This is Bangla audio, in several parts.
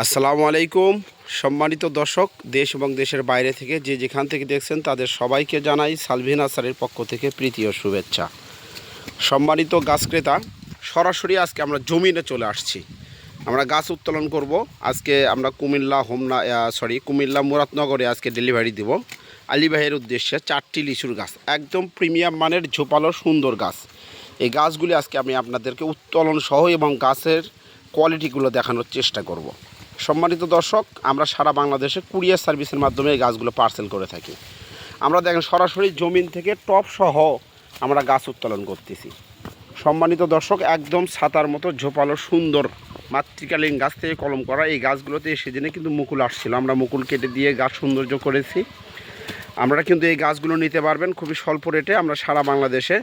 আসসালামু আলাইকুম সম্মানিত দর্শক, দেশ এবং দেশের বাইরে থেকে যে যেখান থেকে দেখছেন তাদের সবাইকে জানাই সালভিন আসারের পক্ষ থেকে প্রীতি ও শুভেচ্ছা। সম্মানিত গাছ ক্রেতা, সরাসরি আজকে আমরা জমিনে চলে আসছি। আমরা গাছ উত্তোলন করব। আজকে আমরা কুমিল্লা মুরাদনগরে আজকে ডেলিভারি দিব আলী ভাইয়ের উদ্দেশ্যে 4টি লিচুর গাছ, একদম প্রিমিয়াম মানের ঝোপালো সুন্দর গাছ। এই গাছগুলি আজকে আমি আপনাদেরকে উত্তোলন সহ এবং গাছের কোয়ালিটিগুলো দেখানোর চেষ্টা করব। সম্মানিত দর্শক, আমরা সারা বাংলাদেশে কুরিয়ার সার্ভিসের মাধ্যমে এই গাছগুলো পার্সেল করে থাকি। আমরা দেখেন সরাসরি জমিন থেকে টপ সহ আমরা গাছ উত্তোলন করতেছি। সম্মানিত দর্শক, একদম ছাতার মতো ঝোপালো সুন্দর মাতৃকালীন গাছ থেকে কলম করা এই গাছগুলোতে সেদিনে কিন্তু মুকুল আসছিল। আমরা মুকুল কেটে দিয়ে গাছ সৌন্দর্য করেছি। আমরা কিন্তু এই গাছগুলো নিতে পারবেন খুবই স্বল্প রেটে। আমরা সারা বাংলাদেশে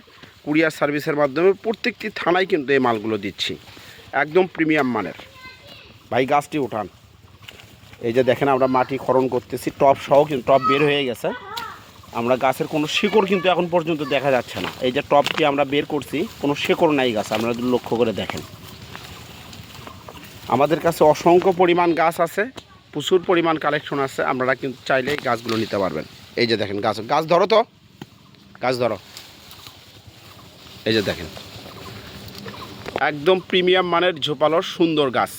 কুরিয়ার সার্ভিসের মাধ্যমে প্রত্যেকটি থানায় কিন্তু এই মালগুলো দিচ্ছি, একদম প্রিমিয়াম মানের। ভাই গাছটি উঠান। এই যে দেখেন আমরা মাটি খনন করতেছি, টপ সহ কিন্তু টপ বের হয়ে গেছে। আমরা গাছের কোনো শিকড় কিন্তু এখন পর্যন্ত দেখা যাচ্ছে না। এই যে টপটি আমরা বের করছি, কোনো শিকড় নাই গাছ, আপনারা লক্ষ্য করে দেখেন। আমাদের কাছে অসংখ্য পরিমাণ গাছ আছে, প্রচুর পরিমাণ কালেকশন আছে। আপনারা কিন্তু চাইলে গাছগুলো নিতে পারবেন। এই যে দেখেন গাছ ধরো তো, গাছ ধরো। এই যে দেখেন একদম প্রিমিয়াম মানের ঝোপালো সুন্দর গাছ,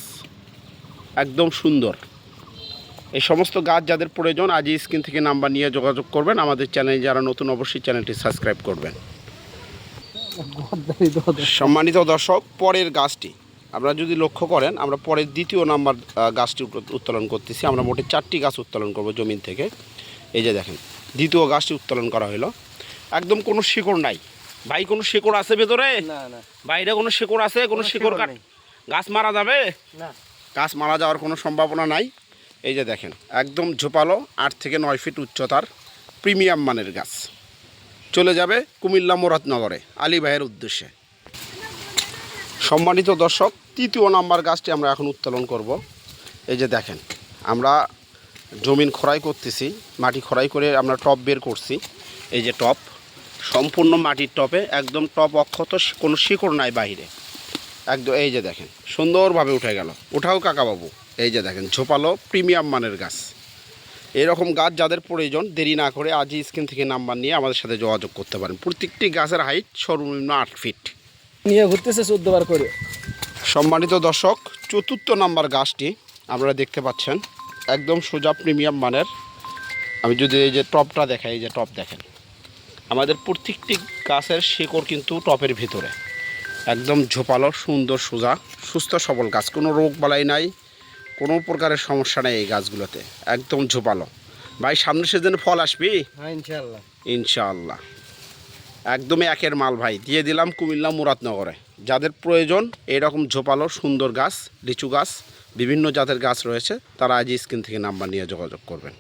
একদম সুন্দর। এই সমস্ত গাছ যাদের প্রয়োজন আজই স্ক্রিন থেকে নাম্বার নিয়ে যোগাযোগ করবেন। আমাদের চ্যানেলে যারা নতুন অবশ্যই চ্যানেলটি সাবস্ক্রাইব করবেন। সম্মানিত দর্শক, পরের গাছটি আপনারা যদি লক্ষ্য করেন, আমরা পরের দ্বিতীয় নাম্বার গাছটি উত্তোলন করতেছি। আমরা মোটে 4টি গাছ উত্তোলন করব জমিন থেকে। এই যে দেখেন দ্বিতীয় গাছটি উত্তোলন করা হলো। একদম কোনো শিকড় নাই। ভাই কোনো শিকড় আছে ভেতরে? বাইরে কোনো শিকড় আছে? কোনো শিকড় গাছ মারা যাবে না? গাছ মারা যাওয়ার কোনো সম্ভাবনা নাই। এই যে দেখেন একদম ঝোপালো 8 থেকে 9 ফিট উচ্চতার প্রিমিয়াম মানের গাছ, চলে যাবে কুমিল্লা মুরাদনগরে আলী ভাইয়ের উদ্দেশ্যে। সম্মানিত দর্শক, তৃতীয় নাম্বার গাছটি আমরা এখন উত্তোলন করব। এই যে দেখেন আমরা জমিন খোড়াই করতেছি, মাটি খোড়াই করে আমরা টপ বের করছি। এই যে টপ সম্পূর্ণ মাটির টপে, একদম টপ অক্ষত, কোনো শিকড় নাই বাইরে, একদম। এই যে দেখেন সুন্দরভাবে উঠে গেল। উঠাও কাকাবাবু। এই যে দেখেন ঝোপালো প্রিমিয়াম মানের গাছ। এরকম গাছ যাদের প্রয়োজন দেরি না করে আজই স্ক্রিন থেকে নাম্বার নিয়ে আমাদের সাথে যোগাযোগ করতে পারেন। প্রত্যেকটি গাছের হাইট সর্বনিম্ন 8 ফিট নিয়ে ঘুরতেছে 14 বার করে। সম্মানিত দর্শক, চতুর্থ নাম্বার গাছটি আপনারা দেখতে পাচ্ছেন, একদম সোজা প্রিমিয়াম মানের। আমি যদি এই যে টপটা দেখাই, এই যে টপ দেখেন, আমাদের প্রত্যেকটি গাছের শিকড় কিন্তু টপের ভিতরে, একদম ঝোপালো সুন্দর সোজা সুস্থ সবল গাছ। কোনো রোগ বালাই নাই, কোনো প্রকারের সমস্যা নেই এই গাছগুলোতে, একদম ঝোপালো। ভাই সামনের সিজনে ফল আসবি? হ্যাঁ ইনশাআল্লাহ, ইনশাআল্লাহ। একদমই একের মাল ভাই, দিয়ে দিলাম কুমিল্লা মুরাদনগরে। যাদের প্রয়োজন এরকম ঝোপালো সুন্দর গাছ, লিচু গাছ, বিভিন্ন জাতের গাছ রয়েছে, তারা আজ স্ক্রিন থেকে নাম্বার নিয়ে যোগাযোগ করবেন।